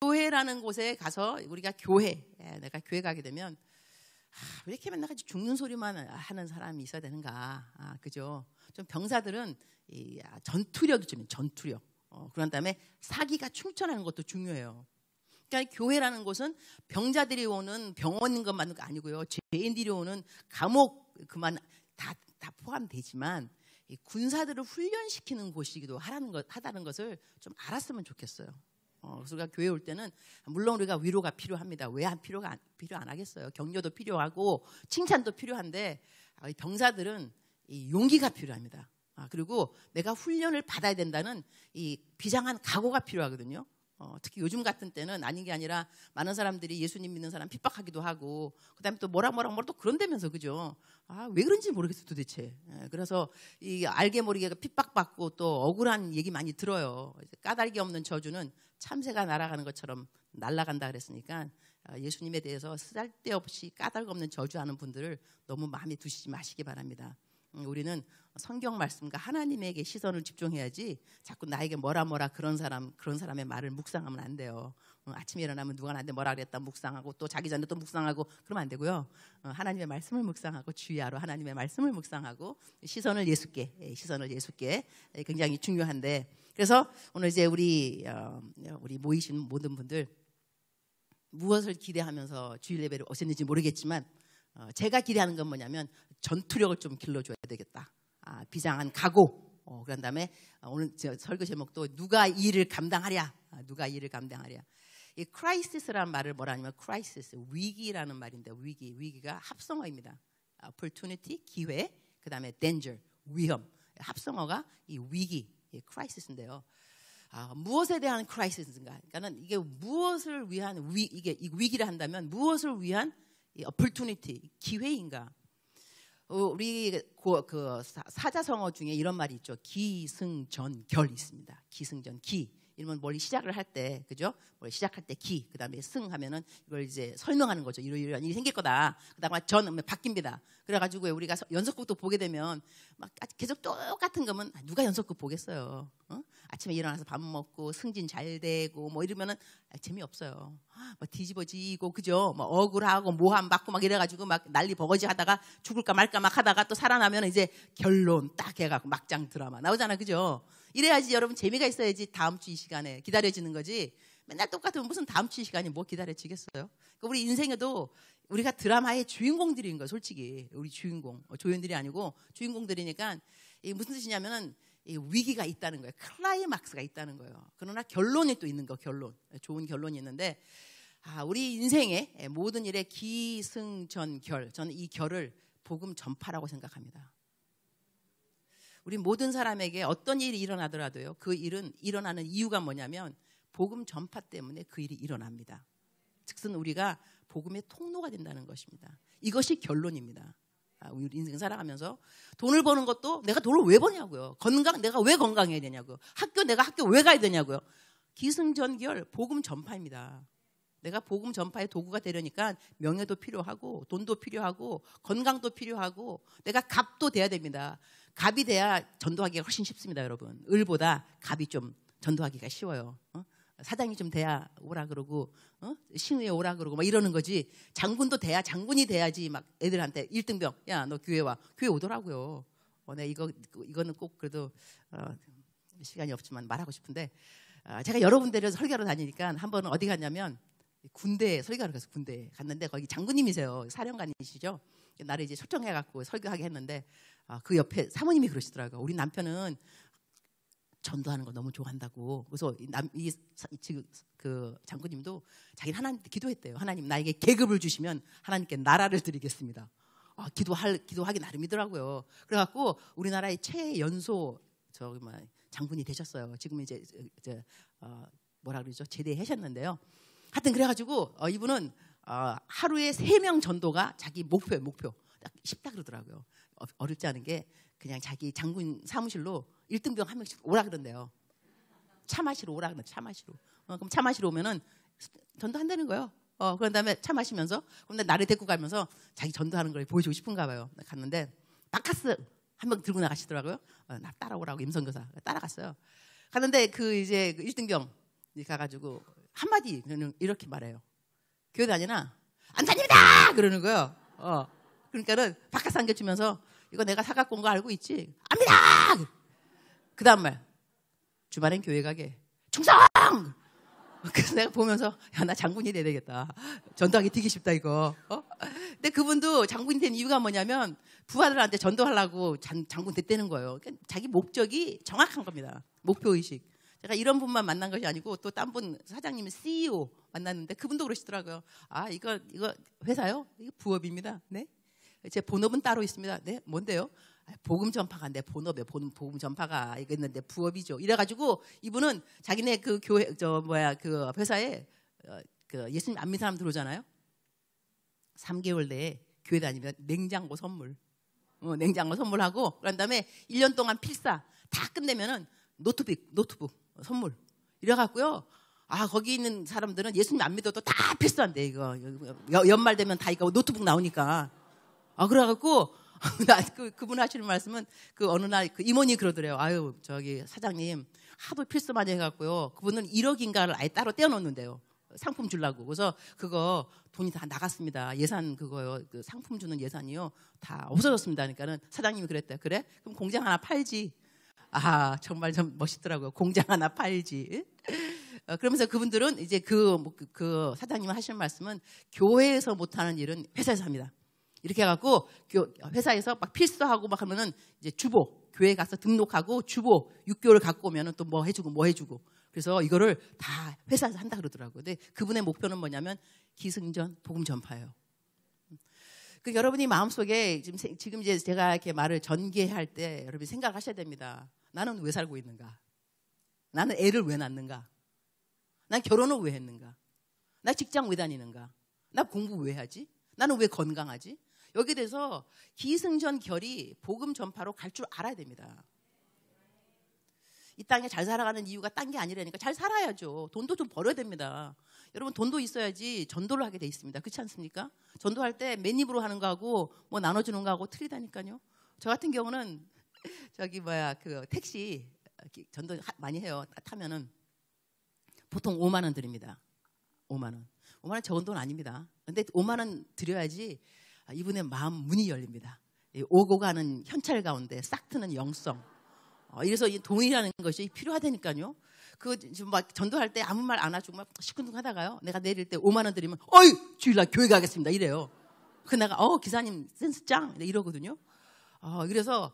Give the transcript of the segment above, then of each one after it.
교회라는 곳에 가서 우리가 교회, 내가 교회 가게 되면 왜 이렇게 맨날 같이 죽는 소리만 하는 사람이 있어야 되는가? 그죠? 좀 병사들은 전투력이 좀 전투력. 그런 다음에 사기가 충천하는 것도 중요해요. 그러니까 교회라는 곳은 병자들이 오는 병원인 것만은 아니고요. 죄인들이 오는 감옥 그만 다 포함되지만 이 군사들을 훈련시키는 곳이기도 하다는 것을 좀 알았으면 좋겠어요. 그래서 우리가 교회 올 때는 물론 우리가 위로가 필요합니다. 왜 필요 안 하겠어요? 격려도 필요하고 칭찬도 필요한데 병사들은 이 용기가 필요합니다. 그리고 내가 훈련을 받아야 된다는 이 비장한 각오가 필요하거든요. 특히 요즘 같은 때는 아닌 게 아니라 많은 사람들이 예수님 믿는 사람 핍박하기도 하고 그다음에 또 뭐라 또 그런다면서 그죠? 왜 그런지 모르겠어 도대체. 그래서 이 알게 모르게 핍박받고 또 억울한 얘기 많이 들어요. 까닭이 없는 저주는 참새가 날아가는 것처럼 날아간다 그랬으니까 예수님에 대해서 쓸데없이 까닭 없는 저주하는 분들을 너무 마음에 두시지 마시기 바랍니다. 우리는 성경 말씀과 하나님에게 시선을 집중해야지 자꾸 나에게 뭐라 그런 사람의 말을 묵상하면 안 돼요. 아침에 일어나면 누가 나한테 뭐라 그랬다 묵상하고 또 자기 전에 또 묵상하고 그러면 안 되고요. 하나님의 말씀을 묵상하고 주야로 하나님의 말씀을 묵상하고 시선을 예수께 굉장히 중요한데 그래서 오늘 이제 우리 모이신 모든 분들 무엇을 기대하면서 주일 예배를 오셨는지 모르겠지만 제가 기대하는 건 뭐냐면 전투력을 좀 길러줘야 되겠다. 비장한 각오. 그런 다음에 오늘 설교 제목도 누가 이 일을 감당하랴. 이 크라이시스라는 말을 뭐라 하냐면 크라이시스 위기라는 말인데 위기가 합성어입니다. opportunity 기회, 그 다음에 danger 위험. 합성어가 이 위기, 크라이시스인데요. 무엇에 대한 크라이시스인가? 그러니까는 이게 무엇을 위한 이 위기를 한다면 무엇을 위한 이 opportunity 기회인가? 우리 그 사자성어 중에 이런 말이 있죠. 기승전결 있습니다. 기승전 이러면 뭘 시작을 할 때 그죠? 뭘 시작할 때 그다음에 승하면은 이걸 이제 설명하는 거죠. 이러이러한 일이 생길 거다. 그다음에 전은 바뀝니다. 그래가지고 우리가 연속극도 보게 되면 막 계속 똑같은 거면 누가 연속극 보겠어요? 아침에 일어나서 밥 먹고 승진 잘 되고 뭐 이러면은 재미없어요. 뭐 뒤집어지고 그죠? 뭐 억울하고 모함 받고 막 이래가지고 막 난리 버거지 하다가 죽을까 말까 막 하다가 또 살아나면 이제 결론 딱 해갖고 막장 드라마 나오잖아, 그죠? 이래야지 여러분 재미가 있어야지 다음 주 이 시간에 기다려지는 거지. 맨날 똑같으면 무슨 다음 주 이 시간이 뭐 기다려지겠어요? 그러니까 우리 인생에도 우리가 드라마의 주인공들인 거예요, 솔직히. 우리 주인공, 조연들이 아니고 주인공들이니까 이게 무슨 뜻이냐면은 이 위기가 있다는 거예요. 클라이막스가 있다는 거예요. 그러나 결론이 또 있는 거, 좋은 결론이 있는데 우리 인생의 모든 일의 기승전결, 저는 이 결을 복음 전파라고 생각합니다. 우리 모든 사람에게 어떤 일이 일어나더라도요. 그 일은 일어나는 이유가 뭐냐면 복음 전파 때문에 그 일이 일어납니다. 즉슨 우리가 복음의 통로가 된다는 것입니다. 이것이 결론입니다. 우리 인생 살아가면서 돈을 버는 것도 내가 돈을 왜 버냐고요. 내가 왜 건강해야 되냐고요. 내가 학교 왜 가야 되냐고요. 기승전결 복음 전파입니다. 내가 복음 전파의 도구가 되려니까 명예도 필요하고 돈도 필요하고 건강도 필요하고 내가 갑도 돼야 됩니다. 갑이 돼야 전도하기가 훨씬 쉽습니다, 여러분. 을보다 갑이 좀 전도하기가 쉬워요. 사장이 좀 돼야 오라 그러고 신우에 오라 그러고 막 이러는 거지. 장군이 돼야지 막 애들한테 1등병 야 너 교회 와. 교회 오더라고요. 내가 이거는 꼭 그래도 시간이 없지만 말하고 싶은데 제가 여러 군데를 설교하러 다니니까 한 번은 어디 갔냐면 군대에 설교하러 가서 군대에 갔는데 거기 장군님이세요. 사령관이시죠. 나를 이제 초청해갖고 설교하게 했는데 그 옆에 사모님이 그러시더라고요. 우리 남편은 전도하는 거 너무 좋아한다고. 그래서 그 장군님도 자기는 하나님께 기도했대요. 하나님 나에게 계급을 주시면 하나님께 나라를 드리겠습니다. 기도하기 나름이더라고요. 그래갖고 우리나라의 최연소 장군이 되셨어요. 지금 이제 뭐라 그러죠? 제대하셨는데요. 하여튼 그래가지고 이분은 하루에 3명 전도가 자기 목표예요. 목표. 쉽다 그러더라고요. 어렵지 않은 게 그냥 자기 장군 사무실로 1등병 한 명씩 오라 그런대요. 차 마시러 오라 그런대. 차 마시러. 그럼 차 마시러 오면은 전도한다는 거예요. 그런 다음에 차 마시면서 근데 나를 데리고 가면서 자기 전도하는 걸 보여주고 싶은가 봐요. 갔는데 바카스 한 명 들고 나가시더라고요. 나 따라오라고 임선교사 따라갔어요. 갔는데 그 이제 1등병 가가지고 한마디 이렇게 말해요. 교회 다니나? 안 다닙니다! 그러는 거예요. 그러니까는 바깥 삼겨주면서 이거 내가 사갖고 온 거 알고 있지? 압니다! 그 다음 말. 주말엔 교회 가게. 충성! 그래서 내가 보면서 야, 나 장군이 돼야 되겠다. 전도하기 되게 쉽다 이거. 근데 그분도 장군이 된 이유가 뭐냐면 부하들한테 전도하려고 장군 됐다는 거예요. 그러니까 자기 목적이 정확한 겁니다. 목표의식. 제가 이런 분만 만난 것이 아니고 또 딴 분 사장님은 CEO 만났는데 그분도 그러시더라고요. 아 이거 회사요? 이거 부업입니다. 네? 제 본업은 따로 있습니다. 네? 뭔데요? 복음 전파가 내 본업에 복음 전파가 이거 있는데 부업이죠. 이래가지고 이분은 자기네 그 교회 그 회사에 그 예수님 안 믿는 사람 들어오잖아요. 3개월 내에 교회 다니면 냉장고 선물, 냉장고 선물하고 그런 다음에 1년 동안 필사 다 끝내면은 노트북 선물 이래갖고요. 아 거기 있는 사람들은 예수님 안 믿어도 다 필수한대 이거 연말 되면 다 이거 노트북 나오니까. 아 그래갖고. 그분 하시는 말씀은 그 어느 날 그 임원이 그러더래요. 아유 저기 사장님 하도 필수 많이 해갖고요. 그분은 1억인가를 아예 따로 떼어놓는데요. 상품 주려고. 그래서 그거 돈이 다 나갔습니다. 예산 그거요. 그 상품 주는 예산이요. 다 없어졌습니다. 그러니까는 사장님이 그랬대요. 그래? 그럼 공장 하나 팔지. 아 정말 좀 멋있더라고요. 공장 하나 팔지. 그러면서 그분들은 이제 그 사장님 하시는 말씀은 교회에서 못하는 일은 회사에서 합니다. 이렇게 해갖고 회사에서 막 필수하고 막 하면은 이제 주보 교회 가서 등록하고 주보 6개월 갖고 오면은 또 뭐 해주고 그래서 이거를 다 회사에서 한다 그러더라고요. 근데 그분의 목표는 뭐냐면 기승전 복음 전파예요. 그 여러분이 마음속에 지금 이제 제가 이렇게 말을 전개할 때 여러분이 생각하셔야 됩니다. 나는 왜 살고 있는가? 나는 애를 왜 낳는가? 난 결혼을 왜 했는가? 나 직장 왜 다니는가? 나 공부 왜 하지? 나는 왜 건강하지? 여기에 대해서 기승전결이 복음 전파로 갈 줄 알아야 됩니다. 이 땅에 잘 살아가는 이유가 딴 게 아니라니까 잘 살아야죠. 돈도 좀 벌어야 됩니다. 여러분 돈도 있어야지 전도를 하게 돼 있습니다. 그렇지 않습니까? 전도할 때 맨입으로 하는 거하고 뭐 나눠주는 거하고 틀리다니까요. 저 같은 경우는 그 택시 전도 많이 해요. 타면은 보통 5만 원 드립니다. 5만 원 적은 돈 아닙니다. 근데 5만 원 드려야지 이분의 마음 문이 열립니다. 오고 가는 현찰 가운데 싹 트는 영성. 이래서 이 돈이라는 것이 필요하다니까요. 지금 막 전도할 때 아무 말 안 하고 막 시큰둥하다가요. 내가 내릴 때 5만 원 드리면 어이 주일날 교회 가겠습니다 이래요. 그 내가 기사님 센스 짱 이러거든요. 그래서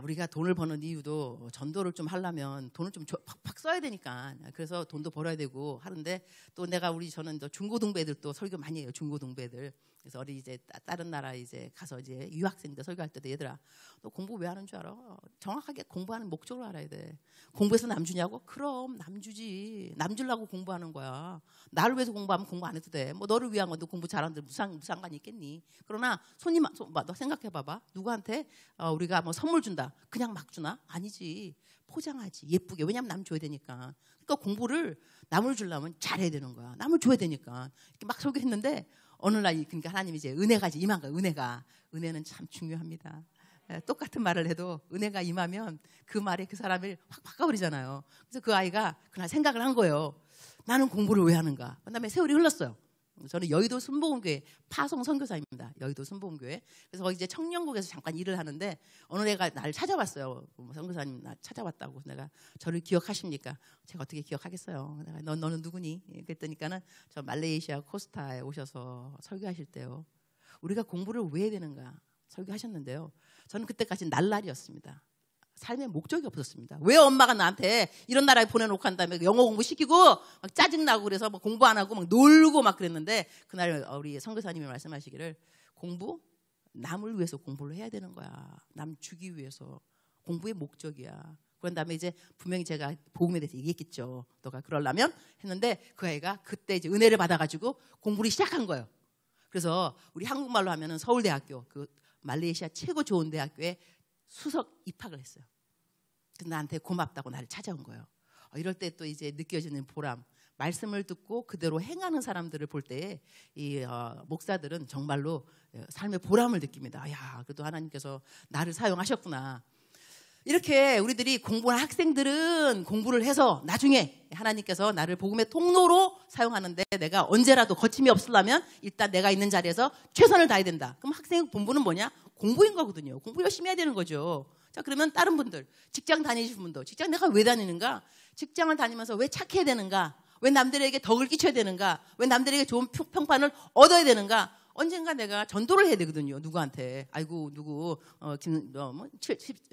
우리가 돈을 버는 이유도 전도를 좀 하려면 돈을 좀 팍팍 써야 되니까 그래서 돈도 벌어야 되고 하는데 또 저는 중고등부애들 설교 많이 해요. 중고등부애들. 그래서 이제 다른 나라 이제 가서 이제 유학생들 설교할 때도 얘들아 너 공부 왜 하는 줄 알아? 정확하게 공부하는 목적을 알아야 돼. 공부해서 남 주냐고? 그럼 남 주지. 남 주려고 공부하는 거야. 나를 위해서 공부하면 공부 안 해도 돼. 뭐 너를 위한 건데 공부 잘하는데 무상관이 있겠니? 그러나 너 생각해 봐봐. 누구한테 우리가 뭐 선물 준다. 그냥 막 주나? 아니지. 포장하지. 예쁘게. 왜냐면 남 줘야 되니까. 그러니까 공부를 남을 주려면 잘해야 되는 거야. 남을 줘야 되니까. 이렇게 막 설교했는데 어느 날 그러니까 하나님이 이제 은혜가 임한 거야. 은혜는 참 중요합니다. 똑같은 말을 해도 은혜가 임하면 그 말에 그 사람을 확 바꿔버리잖아요. 그래서 그 아이가 그날 생각을 한 거예요. 나는 공부를 왜 하는가? 그다음에 세월이 흘렀어요. 저는 여의도 순복음교회 파송 선교사입니다. 여의도 순복음교회. 그래서 거기 이제 청년국에서 잠깐 일을 하는데 어느 애가 나를 찾아왔어요. 선교사님 나 찾아왔다고. 내가 저를 기억하십니까? 제가 어떻게 기억하겠어요. 내가 너는 누구니? 그랬더니까는 저 말레이시아 코스타에 오셔서 설교하실 때요. 우리가 공부를 왜 해야 되는가 설교하셨는데요. 저는 그때까지 날라리였습니다. 삶의 목적이 없었습니다. 왜 엄마가 나한테 이런 나라에 보내놓고 한 다음에 영어 공부 시키고 막 짜증나고 그래서 막 공부 안 하고 막 놀고 막 그랬는데 그날 우리 선교사님이 말씀하시기를 공부? 남을 위해서 공부를 해야 되는 거야. 남 주기 위해서. 공부의 목적이야. 그런 다음에 이제 분명히 제가 복음에 대해서 얘기했겠죠. 너가 그러려면 했는데 그 아이가 그때 이제 은혜를 받아가지고 공부를 시작한 거예요. 그래서 우리 한국말로 하면은 서울대학교 그 말레이시아 최고 좋은 대학교에 수석 입학을 했어요. 그래서 나한테 고맙다고 나를 찾아온 거예요. 이럴 때 또 이제 느껴지는 보람, 말씀을 듣고 그대로 행하는 사람들을 볼 때에 이 목사들은 정말로 삶의 보람을 느낍니다. 야, 그래도 하나님께서 나를 사용하셨구나. 이렇게 우리들이 공부한 학생들은 공부를 해서 나중에 하나님께서 나를 복음의 통로로 사용하는데 내가 언제라도 거침이 없으려면 일단 내가 있는 자리에서 최선을 다해야 된다. 그럼 학생의 본부는 뭐냐? 공부인 거거든요. 공부 열심히 해야 되는 거죠. 자, 그러면 다른 분들, 직장 다니시는 분도, 직장 내가 왜 다니는가? 직장을 다니면서 왜 착해야 되는가? 왜 남들에게 덕을 끼쳐야 되는가? 왜 남들에게 좋은 평판을 얻어야 되는가? 언젠가 내가 전도를 해야 되거든요. 누구한테. 아이고, 누구,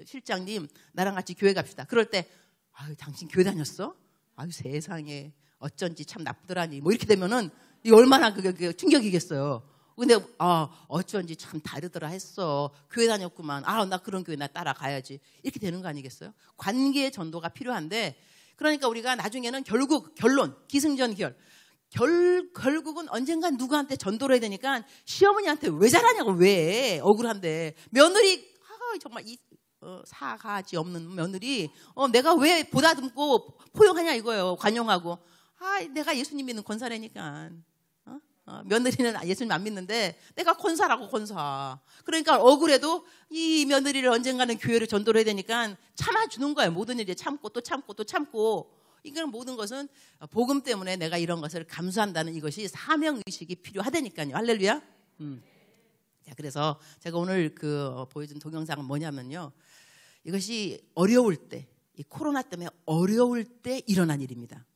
실장님, 나랑 같이 교회 갑시다. 그럴 때, 아유, 당신 교회 다녔어? 아유, 세상에. 어쩐지 참 나쁘더라니. 뭐 이렇게 되면은, 이 얼마나 그게 충격이겠어요. 근데, 어쩐지 참 다르더라 했어. 교회 다녔구만. 나 그런 교회 나 따라가야지. 이렇게 되는 거 아니겠어요? 관계의 전도가 필요한데, 그러니까 우리가 나중에는 결국 결론, 기승전결. 결국은 언젠간 누구한테 전도를 해야 되니까 시어머니한테 왜 잘하냐고. 왜 억울한데 며느리 정말 사가지 없는 며느리 내가 왜 보다듬고 포용하냐 이거예요. 관용하고 내가 예수님 믿는 권사라니까 며느리는 예수님 안 믿는데 내가 권사라고 권사. 그러니까 억울해도 이 며느리를 언젠가는 교회로 전도를 해야 되니까 참아주는 거예요. 모든 일에 참고 또 참고 또 참고. 이건 모든 것은 복음 때문에 내가 이런 것을 감수한다는 이것이 사명의식이 필요하다니까요. 할렐루야. 자, 그래서 제가 오늘 보여준 동영상은 뭐냐면요. 이것이 어려울 때, 이 코로나 때문에 어려울 때 일어난 일입니다.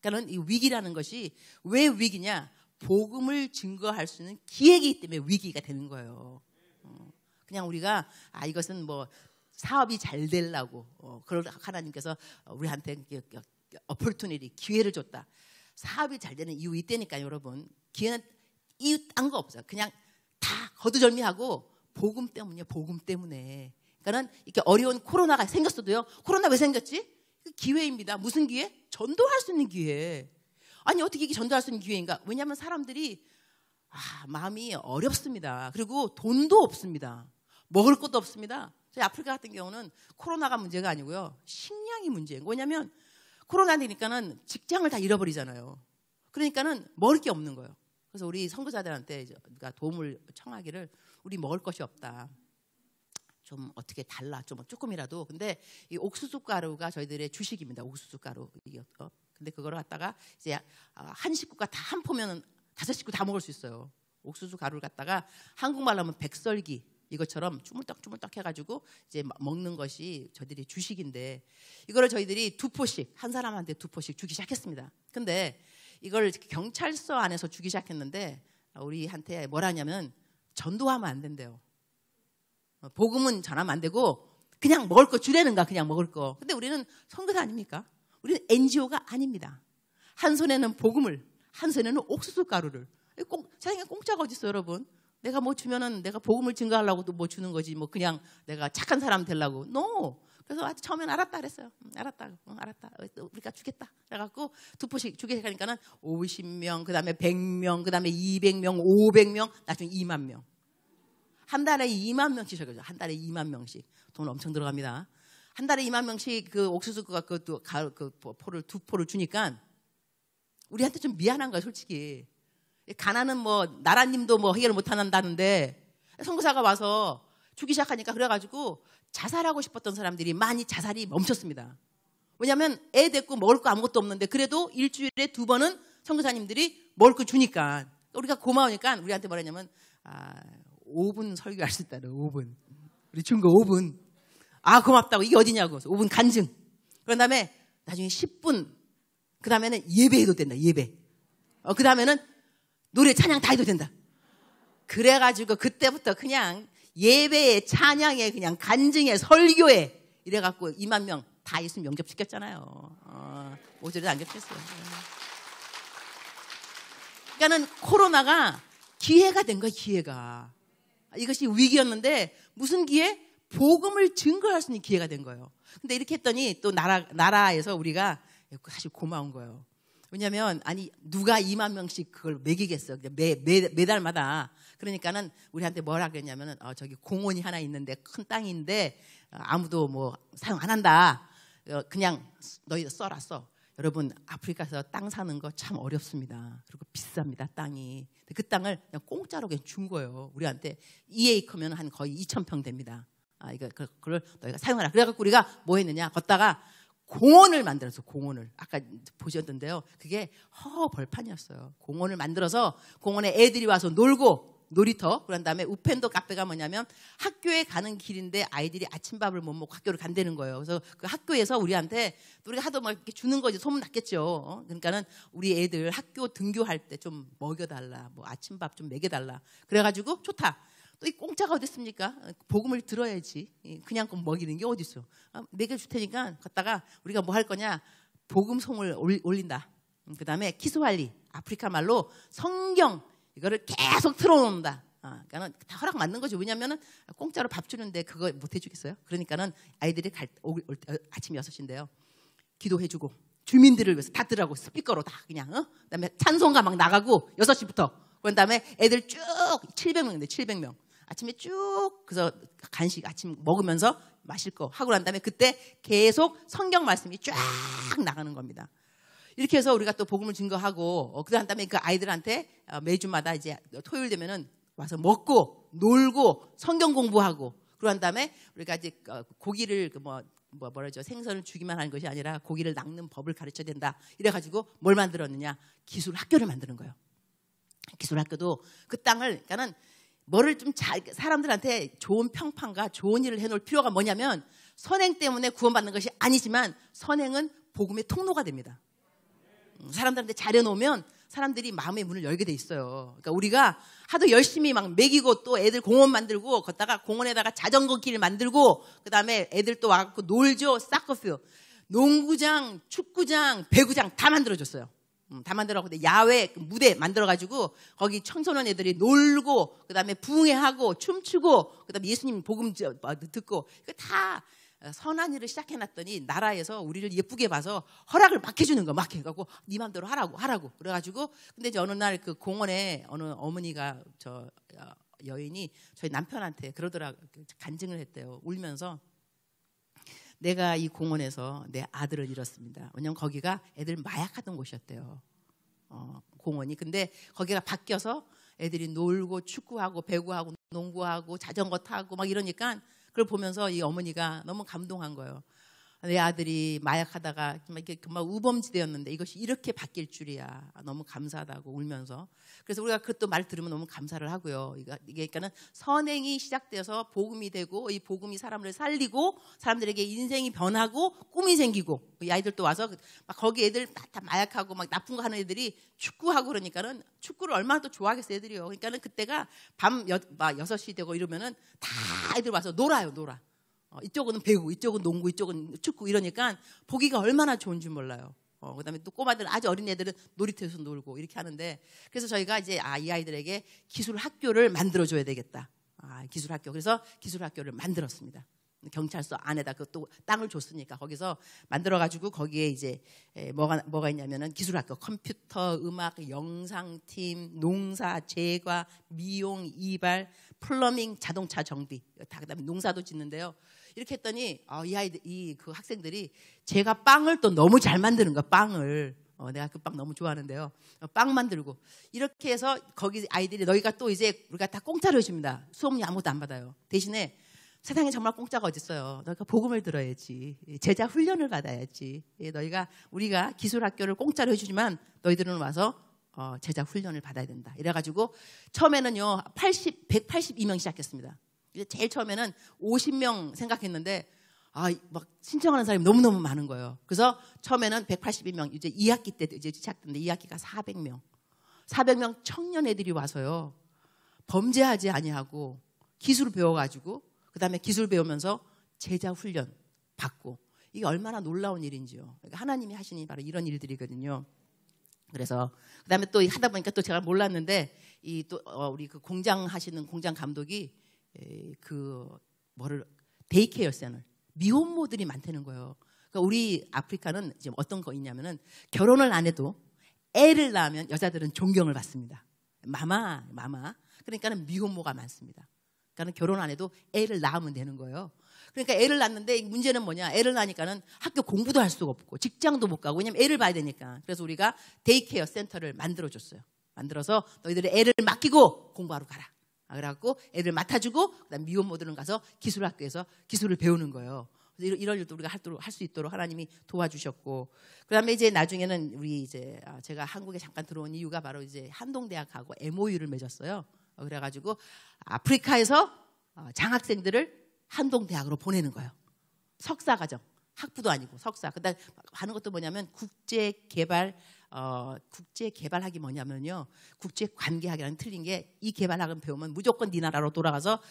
그러니까 이 위기라는 것이 왜 위기냐? 복음을 증거할 수 있는 기회이기 때문에 위기가 되는 거예요. 그냥 우리가 이것은 뭐 사업이 잘 되려고 하나님께서 우리한테 어퍼튜니티 기회를 줬다. 사업이 잘 되는 이유 이때니까요, 여러분. 기회는 이유 딴 거 없어요. 그냥 다 거두절미하고 복음 때문이에요. 복음 때문에. 그러니까는 이렇게 어려운 코로나가 생겼어도요. 코로나 왜 생겼지? 기회입니다. 무슨 기회? 전도할 수 있는 기회. 아니 어떻게 이게 전도할 수 있는 기회인가? 왜냐하면 사람들이 마음이 어렵습니다. 그리고 돈도 없습니다. 먹을 것도 없습니다. 저희 아프리카 같은 경우는 코로나가 문제가 아니고요. 식량이 문제예요. 왜냐하면 코로나 되니까는 직장을 다 잃어버리잖아요. 그러니까는 먹을 게 없는 거예요. 그래서 우리 선교사들한테 도움을 청하기를 우리 먹을 것이 없다. 좀 어떻게 달라. 좀 조금이라도. 근데 이 옥수수 가루가 저희들의 주식입니다. 옥수수 가루. 근데 그거를 갖다가 이제 한 식구가 다 한 포면은 5식구 다 먹을 수 있어요. 옥수수 가루를 갖다가 한국말로 하면 백설기 이것처럼 주물떡주물떡 해가지고 이제 먹는 것이 저희들이 주식인데 이거를 저희들이 2포씩 한 사람한테 2포씩 주기 시작했습니다. 근데 이걸 경찰서 안에서 주기 시작했는데 우리한테 뭐라냐면 전도하면 안 된대요. 복음은 전하면 안 되고 그냥 먹을 거 주라는가 그냥 먹을 거. 근데 우리는 선교사 아닙니까? 우리는 NGO가 아닙니다. 한 손에는 복음을 한 손에는 옥수수 가루를. 세상에 공짜가 어디 있어요, 여러분? 내가 뭐 주면은 내가 복음을 증거하려고도 뭐 주는 거지. 뭐 그냥 내가 착한 사람 되려고. No. 그래서 처음엔 알았다 그랬어요. 알았다. 우리가 주겠다. 그래갖고 2포씩 주게 하니까는 50명, 그 다음에 100명, 그 다음에 200명, 500명, 나중에 2만 명. 한 달에 2만 명씩 적어줘. 한 달에 2만 명씩. 돈 엄청 들어갑니다. 한 달에 2만 명씩 그 옥수수가 그 포를 2포를 주니까 우리한테 좀 미안한 거야, 솔직히. 가난은 뭐 나라님도 뭐 해결을 못 한다는데 선교사가 와서 주기 시작하니까 그래가지고 자살하고 싶었던 사람들이 많이 자살이 멈췄습니다. 왜냐하면 애 데리고 먹을 거 아무것도 없는데 그래도 일주일에 2번은 선교사님들이 먹을 거 주니까 우리가 고마우니까 우리한테 뭐라냐면 5분 설교할 수 있다는 5분. 우리 준 거 5분. 고맙다고. 이게 어디냐고. 5분 간증. 그런 다음에 나중에 10분. 그 다음에는 예배해도 된다. 예배. 그 다음에는 노래 찬양 다 해도 된다. 그래가지고 그때부터 그냥 예배에 찬양에 그냥 간증에 설교에 이래갖고 2만 명 다 있으면 영접시켰잖아요. 모조리 영접했어요. 그러니까는 코로나가 기회가 된 거야, 기회가. 이것이 위기였는데 무슨 기회? 복음을 증거할 수 있는 기회가 된 거예요. 근데 이렇게 했더니 또 나라에서 우리가 사실 고마운 거예요. 왜냐하면 누가 2만 명씩 그걸 먹이겠어. 매달마다. 그러니까는 우리한테 뭐라 그랬냐면은 저기 공원이 하나 있는데 큰 땅인데 아무도 뭐 사용 안 한다. 그냥 너희 써라 써. 여러분 아프리카에서 땅 사는 거 참 어렵습니다. 그리고 비쌉니다 땅이. 그 땅을 그냥 공짜로 그냥 준 거예요. 우리한테 2에이커면 한 거의 2,000평 됩니다. 그걸 너희가 사용하라. 그래갖고 우리가 뭐 했느냐? 걷다가 공원을 만들어서 공원을 아까 보셨던데요. 그게 벌판이었어요. 공원을 만들어서 공원에 애들이 와서 놀고 놀이터 그런 다음에 우펜도 카페가 뭐냐면 학교에 가는 길인데 아이들이 아침밥을 못 먹고 학교를 간다는 거예요. 그래서 그 학교에서 우리한테 우리가 하도 막 이렇게 주는 거지 소문 났겠죠. 그러니까는 우리 애들 학교 등교할 때 좀 먹여달라, 뭐 아침밥 좀 먹여달라. 그래가지고 좋다. 또 이 공짜가 어디 있습니까? 복음을 들어야지. 그냥 먹이는 게 어디 있어? 먹여줄 테니까 갔다가 우리가 뭐 할 거냐? 복음송을 올린다. 그 다음에 키스왈리 아프리카 말로 성경 이거를 계속 틀어놓는다. 그러니까는 다 허락 맞는 거죠. 왜냐면은 공짜로 밥 주는데 그거 못 해주겠어요? 그러니까는 아이들이 아침 6시인데요. 기도해주고 주민들을 위해서 다 들으라고 스피커로 다 그냥 그다음에 찬송가 막 나가고 6시부터 그런 다음에 애들 쭉 700명인데 700명 아침에 쭉 그래서 간식 아침 먹으면서 마실 거 하고 난 다음에 그때 계속 성경 말씀이 쫙 나가는 겁니다. 이렇게 해서 우리가 또 복음을 증거하고 그 다음에 그 아이들한테 매주마다 이제 토요일 되면은 와서 먹고 놀고 성경 공부하고 그런 다음에 우리가 이제 고기를 뭐라죠 생선을 주기만 하는 것이 아니라 고기를 낚는 법을 가르쳐야 된다. 이래가지고 뭘 만들었느냐 기술 학교를 만드는 거예요. 기술 학교도 그 땅을 그러니까는 뭐를 좀 사람들한테 좋은 평판과 좋은 일을 해놓을 필요가 뭐냐면 선행 때문에 구원받는 것이 아니지만 선행은 복음의 통로가 됩니다. 사람들한테 잘해놓으면 사람들이 마음의 문을 열게 돼 있어요. 그러니까 우리가 하도 열심히 막 먹이고 또 애들 공원 만들고 걷다가 공원에다가 자전거 길 만들고 그 다음에 애들 또 와갖고 놀죠. 사커필드, 농구장, 축구장, 배구장 다 만들어줬어요. 다 만들어갖고 야외 무대 만들어가지고 거기 청소년 애들이 놀고 그 다음에 부흥회하고 춤추고 그 다음에 예수님 복음 듣고 이거 다 선한 일을 시작해놨더니 나라에서 우리를 예쁘게 봐서 허락을 막 해주는 거 막 해갖고 네 맘대로 하라고 그래가지고 근데 이제 어느 날 그 공원에 어느 어머니가 저 여인이 저희 남편한테 그러더라고 간증을 했대요. 울면서 내가 이 공원에서 내 아들을 잃었습니다. 왜냐면 거기가 애들 마약하던 곳이었대요. 공원이. 근데 거기가 바뀌어서 애들이 놀고 축구하고 배구하고 농구하고 자전거 타고 막 이러니까 그걸 보면서 이 어머니가 너무 감동한 거예요. 내 아들이 마약하다가 이렇게 막 우범지대였는데 이것이 이렇게 바뀔 줄이야. 너무 감사하다고 울면서. 그래서 우리가 그것도 말 들으면 너무 감사를 하고요. 이게 그러니까는 선행이 시작돼서 복음이 되고 이 복음이 사람을 살리고 사람들에게 인생이 변하고 꿈이 생기고 이 아이들도 와서 막 거기 애들 다 마약하고 막 나쁜 거 하는 애들이 축구하고 그러니까는 축구를 얼마나 또 좋아하겠어 애들이요. 그러니까는 그때가 밤 6시 되고 이러면은 다 애들 와서 놀아. 이쪽은 배구, 이쪽은 농구, 이쪽은 축구 이러니까 보기가 얼마나 좋은지 몰라요. 그다음에 또 꼬마들 아주 어린 애들은 놀이터에서 놀고 이렇게 하는데 그래서 저희가 이제 이 아이들에게 기술 학교를 만들어줘야 되겠다. 기술 학교. 그래서 기술 학교를 만들었습니다. 경찰서 안에다 그 또 땅을 줬으니까 거기서 만들어가지고 거기에 이제 뭐가 있냐면은 기술 학교, 컴퓨터, 음악, 영상팀, 농사, 제과, 미용, 이발, 플러밍, 자동차 정비 다 그다음에 농사도 짓는데요. 이렇게 했더니 이 아이들 그 학생들이 제가 빵을 또 너무 잘 만드는 거야. 빵을 내가 그 빵 너무 좋아하는데요. 빵 만들고 이렇게 해서 거기 아이들이 너희가 또 이제 우리가 다 공짜로 해줍니다. 수업료 아무것도 안 받아요. 대신에 세상에 정말 공짜가 어디 있어요. 너희가 복음을 들어야지. 제자 훈련을 받아야지. 우리가 기술 학교를 공짜로 해주지만 너희들은 와서 제자 훈련을 받아야 된다. 이래가지고 처음에는요 182명 시작했습니다. 제일 처음에는 50명 생각했는데 막 신청하는 사람이 너무너무 많은 거예요. 그래서 처음에는 182명 이제 2학기 때 이제 시작했는데 2학기가 400명 청년 애들이 와서요 범죄하지 아니하고 기술을 배워가지고 그 다음에 기술 배우면서 제자 훈련 받고 이게 얼마나 놀라운 일인지요. 그러니까 하나님이 하시니 바로 이런 일들이거든요. 그래서 그 다음에 또 하다 보니까 또 제가 몰랐는데 우리 그 공장 하시는 공장 감독이 데이케어 센터 미혼모들이 많다는 거예요. 그러니까 우리 아프리카는 지금 어떤 거 있냐면은 결혼을 안 해도 애를 낳으면 여자들은 존경을 받습니다. 마마. 그러니까는 미혼모가 많습니다. 그러니까 결혼 안 해도 애를 낳으면 되는 거예요. 그러니까 애를 낳는데 문제는 뭐냐? 애를 낳으니까는 학교 공부도 할 수가 없고 직장도 못 가고 왜냐면 애를 봐야 되니까. 그래서 우리가 데이케어 센터를 만들어줬어요. 만들어서 너희들의 애를 맡기고 공부하러 가라. 그래갖고 애들 맡아주고 그다음 미혼 모드는 가서 기술학교에서 기술을 배우는 거예요. 이런 일도 우리가 할 수 있도록 하나님이 도와주셨고, 그다음에 이제 나중에는 우리 이제 제가 한국에 잠깐 들어온 이유가 바로 이제 한동대학하고 MOU를 맺었어요. 그래가지고 아프리카에서 장학생들을 한동대학으로 보내는 거예요. 석사과정, 학부도 아니고 석사. 그다음 하는 것도 뭐냐면 국제개발학이 뭐냐면요, 국제관계학이랑 틀린 게, 이 개발학은 배우면 무조건 네 나라로 돌아가서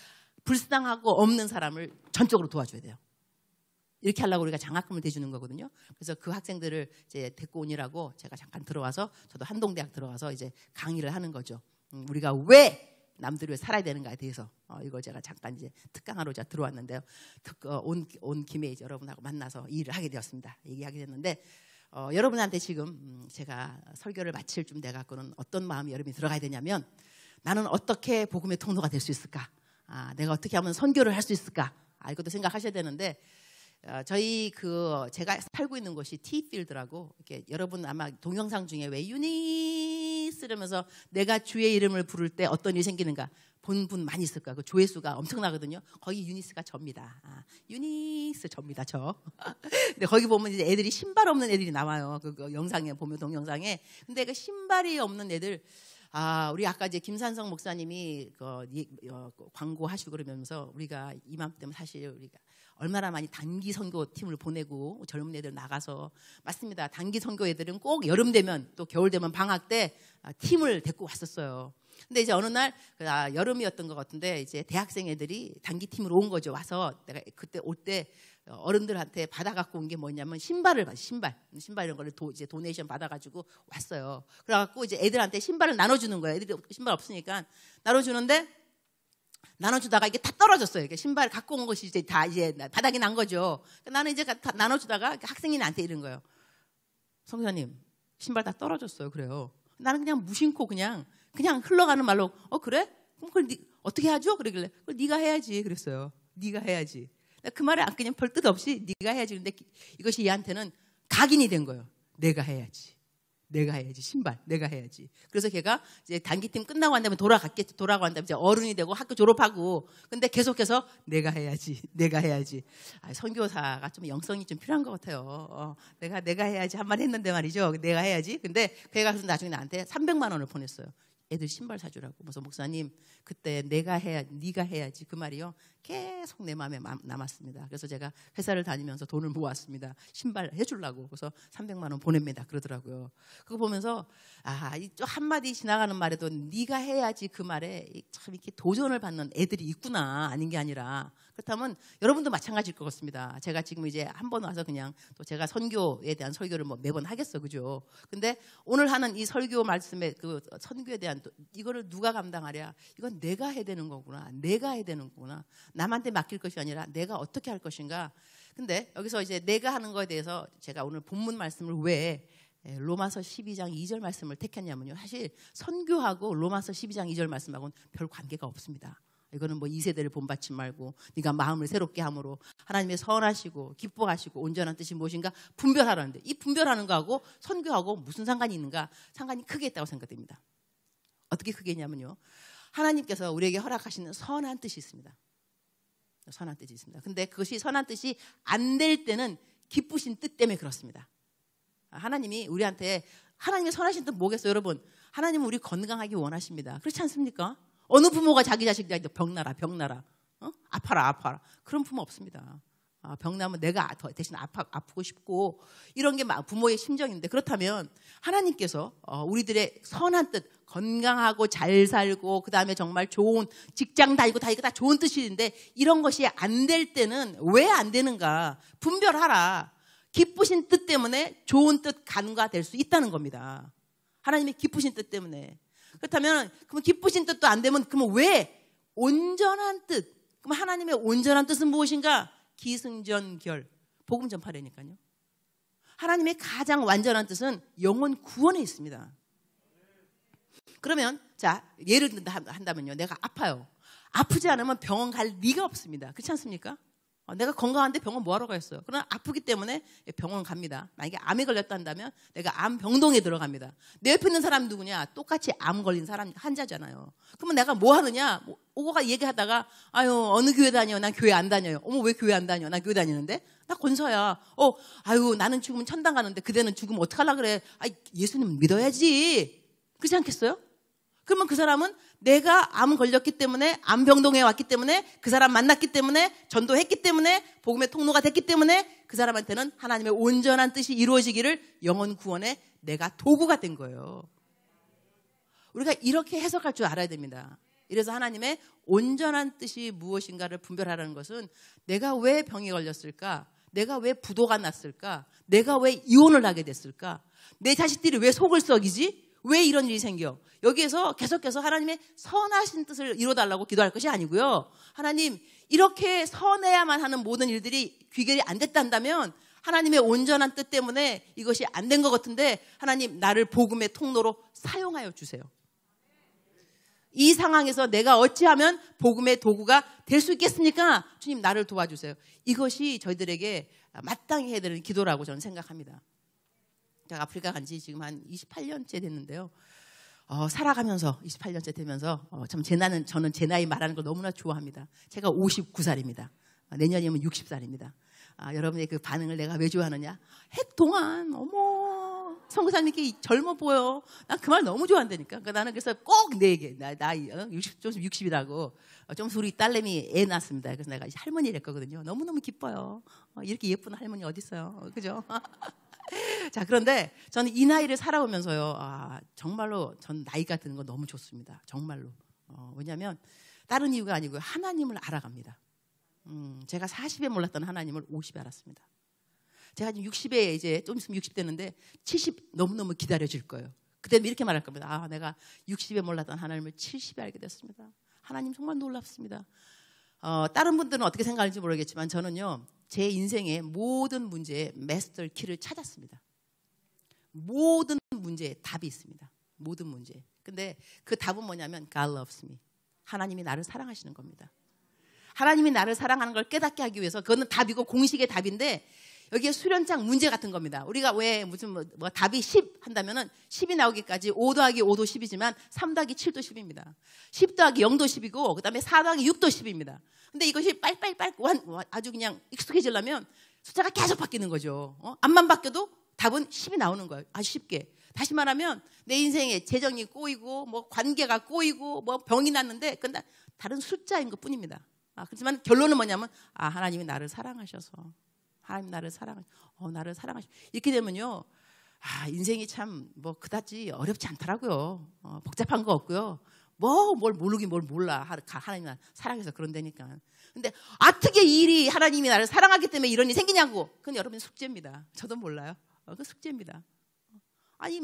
불쌍하고 없는 사람을 전적으로 도와줘야 돼요. 이렇게 하려고 우리가 장학금을 대주는 거거든요. 그래서 그 학생들을 이제 데리고 오니라고 제가 잠깐 들어와서, 저도 한동대학 들어가서 이제 강의를 하는 거죠. 우리가 왜 남들이 왜 살아야 되는가에 대해서 이걸 제가 잠깐 이제 특강하러 들어왔는데요. 온 김에 이제 여러분하고 만나서 이 일을 하게 되었습니다. 얘기하게 됐는데, 여러분한테 지금 제가 설교를 마칠 쯤 돼갖고는 어떤 마음이 여러분이 들어가야 되냐면, 나는 어떻게 복음의 통로가 될 수 있을까? 내가 어떻게 하면 선교를 할 수 있을까? 이것도 생각하셔야 되는데, 제가 살고 있는 곳이 T필드라고, 이렇게 여러분 아마 동영상 중에 왜 유니스 이러면서 내가 주의 이름을 부를 때 어떤 일이 생기는가 본 분 많이 있을 거야. 그 조회수가 엄청나거든요. 거기 유니스가 접니다. 유니스 접니다, 저. 근데 거기 보면 이제 애들이 신발 없는 애들이 나와요. 그 영상에 보면, 동영상에. 근데 그 신발이 없는 애들, 우리 아까 이제 김산성 목사님이 광고하시고 그러면서 우리가 이맘때면 사실 우리가 얼마나 많이 단기 선교 팀을 보내고 젊은 애들 나가서, 맞습니다. 단기 선교 애들은 꼭 여름 되면 또 겨울 되면 방학 때 팀을 데리고 왔었어요. 근데 이제 어느 날 여름이었던 것 같은데 이제 대학생 애들이 단기 팀으로 온 거죠. 와서 내가 그때 올 때 어른들한테 받아 갖고 온 게 뭐냐면 신발 이런 거를 이제 도네이션 받아가지고 왔어요. 그래갖고 이제 애들한테 신발을 나눠주는 거예요. 애들이 신발 없으니까 나눠주는데, 나눠주다가 이게 다 떨어졌어요. 이게 신발 갖고 온 것이 이제 다 이제 바닥이 난 거죠. 나는 이제 나눠주다가 학생이 나한테 이런 거예요. 성사님, 신발 다 떨어졌어요. 그래요. 나는 그냥 무심코 그냥 흘러가는 말로, 그래? 그럼 그걸 어떻게 하죠? 그러길래, 그걸 네가 해야지. 그랬어요. 네가 해야지. 그 말에 그냥 별 뜻 없이 네가 해야지. 근데 이것이 얘한테는 각인이 된 거예요. 내가 해야지. 신발 내가 해야지. 그래서 걔가 이제 단기팀 끝나고 난 다음에 돌아가고 난 다음에 이제 어른이 되고 학교 졸업하고, 근데 계속해서 내가 해야지. 선교사가 좀 영성이 좀 필요한 것 같아요. 내가 해야지 한 말 했는데 말이죠. 내가 해야지. 근데 걔가 그래서 나중에 나한테 300만 원을 보냈어요. 애들 신발 사주라고. 그래서 목사님, 그때 네가 해야지 그 말이요, 계속 내 마음에 남았습니다. 그래서 제가 회사를 다니면서 돈을 모았습니다. 신발 해주려고. 그래서 300만 원 보냅니다. 그러더라고요. 그거 보면서 한마디 지나가는 말에도 네가 해야지 그 말에 참 이렇게 도전을 받는 애들이 있구나, 아닌 게 아니라. 그렇다면 여러분도 마찬가지일 것 같습니다. 제가 지금 이제 한 번 와서 그냥 또 제가 선교에 대한 설교를 뭐 매번 하겠어, 그죠? 근데 오늘 하는 이 설교 말씀에 그 선교에 대한 이거를 누가 감당하랴? 이건 내가 해야 되는 거구나. 남한테 맡길 것이 아니라 내가 어떻게 할 것인가. 근데 여기서 이제 내가 하는 거에 대해서 제가 오늘 본문 말씀을 왜 로마서 12장 2절 말씀을 택했냐면요, 사실 선교하고 로마서 12장 2절 말씀하고는 별 관계가 없습니다. 이거는 뭐 2세대를 본받지 말고 네가 마음을 새롭게 함으로 하나님의 선하시고 기뻐하시고 온전한 뜻이 무엇인가 분별하라는데, 이 분별하는 거하고 선교하고 무슨 상관이 있는가? 상관이 크게 있다고 생각됩니다. 어떻게 크게 있냐면요, 하나님께서 우리에게 허락하시는 선한 뜻이 있습니다. 근데 그것이 선한 뜻이 안 될 때는 기쁘신 뜻 때문에 그렇습니다. 하나님이 우리한테, 하나님의 선하신 뜻 뭐겠어요, 여러분? 하나님은 우리 건강하기 원하십니다. 그렇지 않습니까? 어느 부모가 자기 자식들한테 병나라 아파라 그런 부모 없습니다. 병나면 내가 대신 아프고 싶고, 이런 게 부모의 심정인데, 그렇다면 하나님께서 우리들의 선한 뜻, 건강하고 잘 살고 그 다음에 정말 좋은 직장 다니고 다 이거 다 좋은 뜻인데, 이런 것이 안 될 때는 왜 안 되는가 분별하라. 기쁘신 뜻 때문에 좋은 뜻 간과될 수 있다는 겁니다. 하나님의 기쁘신 뜻 때문에. 그렇다면 그럼 기쁘신 뜻도 안 되면 그러면 왜 온전한 뜻? 그럼 하나님의 온전한 뜻은 무엇인가? 기승전결, 복음 전파라니까요. 하나님의 가장 완전한 뜻은 영혼 구원에 있습니다. 그러면 자, 예를 한다면요, 내가 아파요. 아프지 않으면 병원 갈 리가 없습니다. 그렇지 않습니까? 내가 건강한데 병원 뭐하러 가겠어요? 그러나 아프기 때문에 병원 갑니다. 만약에 암에 걸렸다 한다면 내가 암 병동에 들어갑니다. 내 옆에 있는 사람 누구냐? 똑같이 암 걸린 사람 환자잖아요. 그러면 내가 뭐 하느냐? 오고가 얘기하다가 아유 어느 교회 다녀요? 난 교회 안 다녀요. 어머 왜 교회 안 다녀? 난 교회 다니는데? 나 권사야. 아유 나는 죽으면 천당 가는데 그대는 죽으면 어떡하려 그래? 예수님 믿어야지. 그렇지 않겠어요? 그러면 그 사람은 내가 암 걸렸기 때문에 암병동에 왔기 때문에 그 사람 만났기 때문에 전도했기 때문에 복음의 통로가 됐기 때문에 그 사람한테는 하나님의 온전한 뜻이 이루어지기를 영혼 구원에 내가 도구가 된 거예요. 우리가 이렇게 해석할 줄 알아야 됩니다. 이래서 하나님의 온전한 뜻이 무엇인가를 분별하라는 것은 내가 왜 병에 걸렸을까? 내가 왜 부도가 났을까? 내가 왜 이혼을 하게 됐을까? 내 자식들이 왜 속을 썩이지? 왜 이런 일이 생겨? 여기에서 계속해서 하나님의 선하신 뜻을 이루어달라고 기도할 것이 아니고요. 하나님 이렇게 선해야만 하는 모든 일들이 귀결이 안 됐단다면 하나님의 온전한 뜻 때문에 이것이 안 된 것 같은데 하나님 나를 복음의 통로로 사용하여 주세요. 이 상황에서 내가 어찌하면 복음의 도구가 될 수 있겠습니까? 주님 나를 도와주세요. 이것이 저희들에게 마땅히 해야 되는 기도라고 저는 생각합니다. 제가 아프리카 간 지 지금 한 28년째 됐는데요. 살아가면서 28년째 되면서 저는 제 나이 말하는 걸 너무나 좋아합니다. 제가 59살입니다. 내년이면 60살입니다. 여러분의 그 반응을 내가 왜 좋아하느냐? 핵 동안 어머 선교사님께 젊어 보여. 난 그 말 너무 좋아한다니까. 그러니까 나는 그래서 꼭 내 얘기 나이 60이라고 좀 우리 딸내미 애 낳았습니다. 그래서 내가 할머니를 했거든요. 너무너무 기뻐요. 이렇게 예쁜 할머니 어디 있어요? 그죠? 자, 그런데 저는 이 나이를 살아오면서요, 정말로 전 나이가 드는 거 너무 좋습니다. 정말로. 왜냐하면 다른 이유가 아니고요. 하나님을 알아갑니다. 제가 40에 몰랐던 하나님을 50에 알았습니다. 제가 지금 60에 이제 좀 있으면 60 되는데 70 너무너무 기다려질 거예요. 그때는 이렇게 말할 겁니다. 내가 60에 몰랐던 하나님을 70에 알게 됐습니다. 하나님 정말 놀랍습니다. 다른 분들은 어떻게 생각하는지 모르겠지만 저는요. 제 인생의 모든 문제의 마스터 키를 찾았습니다. 모든 문제에 답이 있습니다. 모든 문제. 근데 그 답은 뭐냐면 God loves me. 하나님이 나를 사랑하시는 겁니다. 하나님이 나를 사랑하는 걸 깨닫게 하기 위해서 그거는 답이고 공식의 답인데 여기에 수련장 문제 같은 겁니다. 우리가 왜 무슨 뭐 답이 10 한다면은 10이 나오기까지 5 더하기 5도 10이지만 3 더하기 7도 10입니다. 10 더하기 0도 10이고 그다음에 4 더하기 6도 10입니다. 근데 이것이 빨빨 아주 그냥 익숙해지려면 숫자가 계속 바뀌는 거죠. 앞만 바뀌어도 답은 10이 나오는 거예요. 아주 쉽게. 다시 말하면 내 인생에 재정이 꼬이고 뭐 관계가 꼬이고 뭐 병이 났는데 그건 다른 숫자인 것 뿐입니다. 그렇지만 결론은 뭐냐면 하나님이 나를 사랑하셔서 하나님 나를 나를 사랑하셔. 이렇게 되면요. 인생이 참 뭐 그다지 어렵지 않더라고요. 복잡한 거 없고요. 뭘 모르긴 뭘 몰라. 하나님 나를 사랑해서 그런다니까. 근데 어떻게 이 일이 하나님이 나를 사랑하기 때문에 이런 일이 생기냐고. 그건 여러분 숙제입니다. 저도 몰라요. 그 숙제입니다.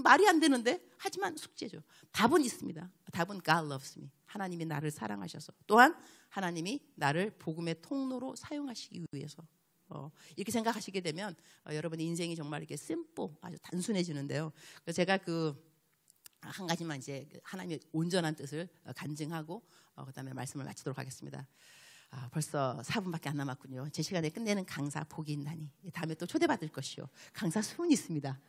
말이 안 되는데 하지만 숙제죠. 답은 있습니다. 답은 God loves me. 하나님이 나를 사랑하셔서 또한 하나님이 나를 복음의 통로로 사용하시기 위해서 이렇게 생각하시게 되면 여러분의 인생이 정말 이렇게 아주 단순해지는데요. 그래서 제가 한 가지만 이제 하나님의 온전한 뜻을 간증하고 그다음에 말씀을 마치도록 하겠습니다. 벌써 4분밖에 안 남았군요. 제 시간에 끝내는 강사 복이 있나니 다음에 또 초대받을 것이요. 강사 수훈이 있습니다.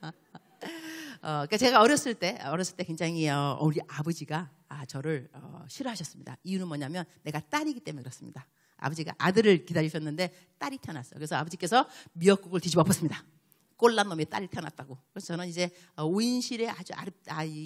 그러니까 제가 어렸을 때 굉장히 우리 아버지가 저를 싫어하셨습니다. 이유는 뭐냐면 내가 딸이기 때문에 그렇습니다. 아버지가 아들을 기다리셨는데 딸이 태어났어요. 그래서 아버지께서 미역국을 뒤집어 엎었습니다. 꼴난 놈의 딸이 태어났다고. 그래서 저는 이제 오인실에 아주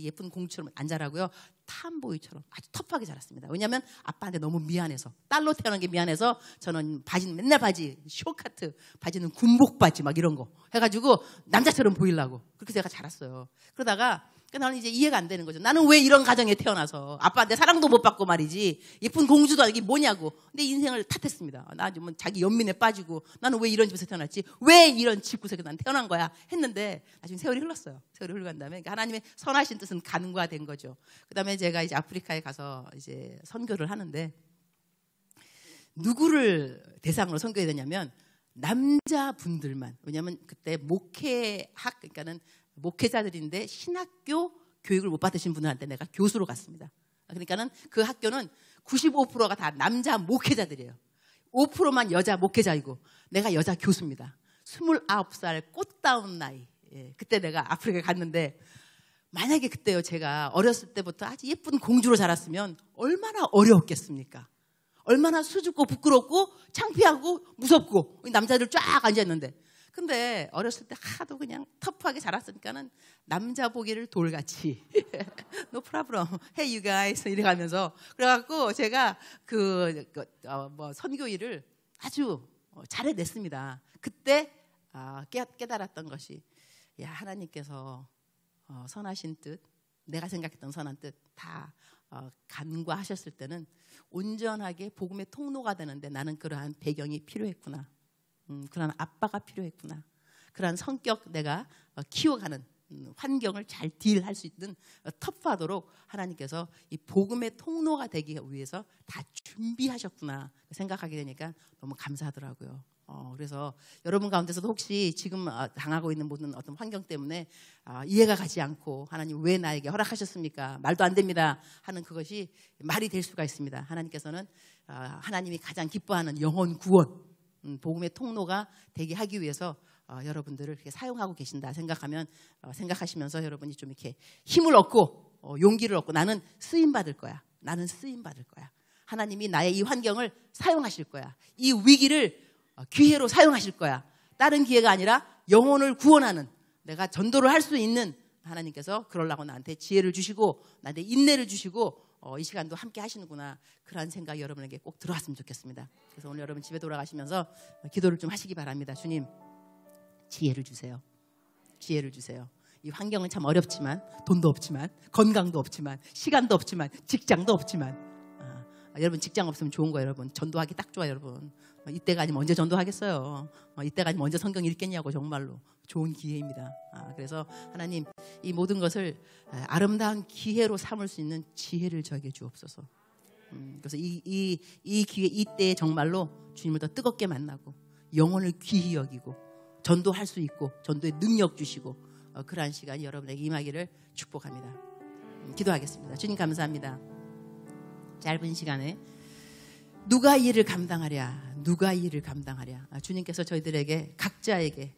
예쁜 공주처럼 안 자라고요. 탐보이처럼 아주 터프하게 자랐습니다. 왜냐하면 아빠한테 너무 미안해서 딸로 태어난 게 미안해서 저는 바지는 맨날 쇼카트 바지는 군복 바지 막 이런 거 해가지고 남자처럼 보이려고 그렇게 제가 자랐어요. 그러다가 나는 이제 이해가 안 되는 거죠. 나는 왜 이런 가정에 태어나서 아빠한테 사랑도 못 받고 말이지 예쁜 공주도 아니고 뭐냐고. 근데 인생을 탓했습니다. 나 좀 자기 연민에 빠지고 나는 왜 이런 집에서 태어났지? 왜 이런 집구석에 난 태어난 거야? 했는데 나중에 세월이 흘렀어요. 세월이 흘러간 다음에 하나님의 선하신 뜻은 간과된 거죠. 그다음에 제가 이제 아프리카에 가서 이제 선교를 하는데 누구를 대상으로 선교해야 되냐면 남자분들만. 왜냐하면 그때 그러니까는 목회자들인데 신학교 교육을 못 받으신 분들한테 내가 교수로 갔습니다. 그러니까는 그 학교는 95%가 다 남자 목회자들이에요. 5%만 여자 목회자이고 내가 여자 교수입니다. 29살 꽃다운 나이. 그때 내가 아프리카에 갔는데 만약에 그때요 제가 어렸을 때부터 아주 예쁜 공주로 자랐으면 얼마나 어려웠겠습니까? 얼마나 수줍고 부끄럽고 창피하고 무섭고 남자들 쫙 앉아있는데 근데 어렸을 때 하도 그냥 터프하게 자랐으니까는 남자 보기를 돌같이 No problem. Hey you guys 이래 가면서 그래갖고 제가 선교 일을 아주 잘해냈습니다. 그때 깨달았던 것이 야 하나님께서 선하신 뜻 내가 생각했던 선한 뜻 다 간과하셨을 때는 온전하게 복음의 통로가 되는데 나는 그러한 배경이 필요했구나. 그러한 아빠가 필요했구나. 그러한 성격 내가 키워가는 환경을 잘 딜할 수 있는 터프하도록 하나님께서 이 복음의 통로가 되기 위해서 다 준비하셨구나 생각하게 되니까 너무 감사하더라고요. 그래서 여러분 가운데서도 혹시 지금 당하고 있는 모든 어떤 환경 때문에 이해가 가지 않고 하나님 왜 나에게 허락하셨습니까? 말도 안 됩니다 하는 그것이 말이 될 수가 있습니다. 하나님께서는 하나님이 가장 기뻐하는 영혼 구원 복음의 통로가 되게 하기 위해서 여러분들을 이렇게 사용하고 계신다 생각하시면서 여러분이 좀 이렇게 힘을 얻고 용기를 얻고 나는 쓰임 받을 거야. 나는 쓰임 받을 거야. 하나님이 나의 이 환경을 사용하실 거야. 이 위기를 기회로 사용하실 거야. 다른 기회가 아니라 영혼을 구원하는 내가 전도를 할 수 있는 하나님께서 그러려고 나한테 지혜를 주시고 나한테 인내를 주시고 이 시간도 함께 하시는구나. 그런 생각이 여러분에게 꼭 들어왔으면 좋겠습니다. 그래서 오늘 여러분 집에 돌아가시면서 기도를 좀 하시기 바랍니다. 주님 지혜를 주세요. 지혜를 주세요. 이 환경은 참 어렵지만 돈도 없지만 건강도 없지만 시간도 없지만 직장도 없지만 여러분 직장 없으면 좋은 거예요. 여러분 전도하기 딱 좋아요. 여러분 이때가 아니면 언제 전도하겠어요. 이때가 아니면 언제 성경 읽겠냐고. 정말로 좋은 기회입니다. 그래서 하나님 이 모든 것을 아름다운 기회로 삼을 수 있는 지혜를 저에게 주옵소서. 그래서 이 기회 이때에 정말로 주님을 더 뜨겁게 만나고 영혼을 귀히 여기고 전도할 수 있고 전도의 능력 주시고 그러한 시간이 여러분에게 임하기를 축복합니다. 기도하겠습니다. 주님 감사합니다. 짧은 시간에 누가 이 일을 감당하랴 누가 이 일을 감당하랴 주님께서 저희들에게 각자에게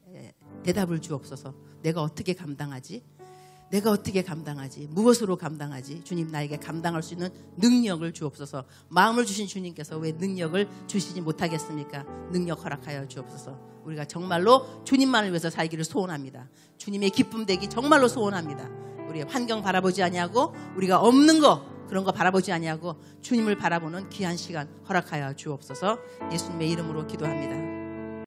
대답을 주옵소서. 내가 어떻게 감당하지? 내가 어떻게 감당하지? 무엇으로 감당하지? 주님 나에게 감당할 수 있는 능력을 주옵소서. 마음을 주신 주님께서 왜 능력을 주시지 못하겠습니까? 능력 허락하여 주옵소서. 우리가 정말로 주님만을 위해서 살기를 소원합니다. 주님의 기쁨 되기 정말로 소원합니다. 우리의 환경 바라보지 아니하고 우리가 없는 거 그런 거 바라보지 아니하고 주님을 바라보는 귀한 시간 허락하여 주옵소서. 예수님의 이름으로 기도합니다.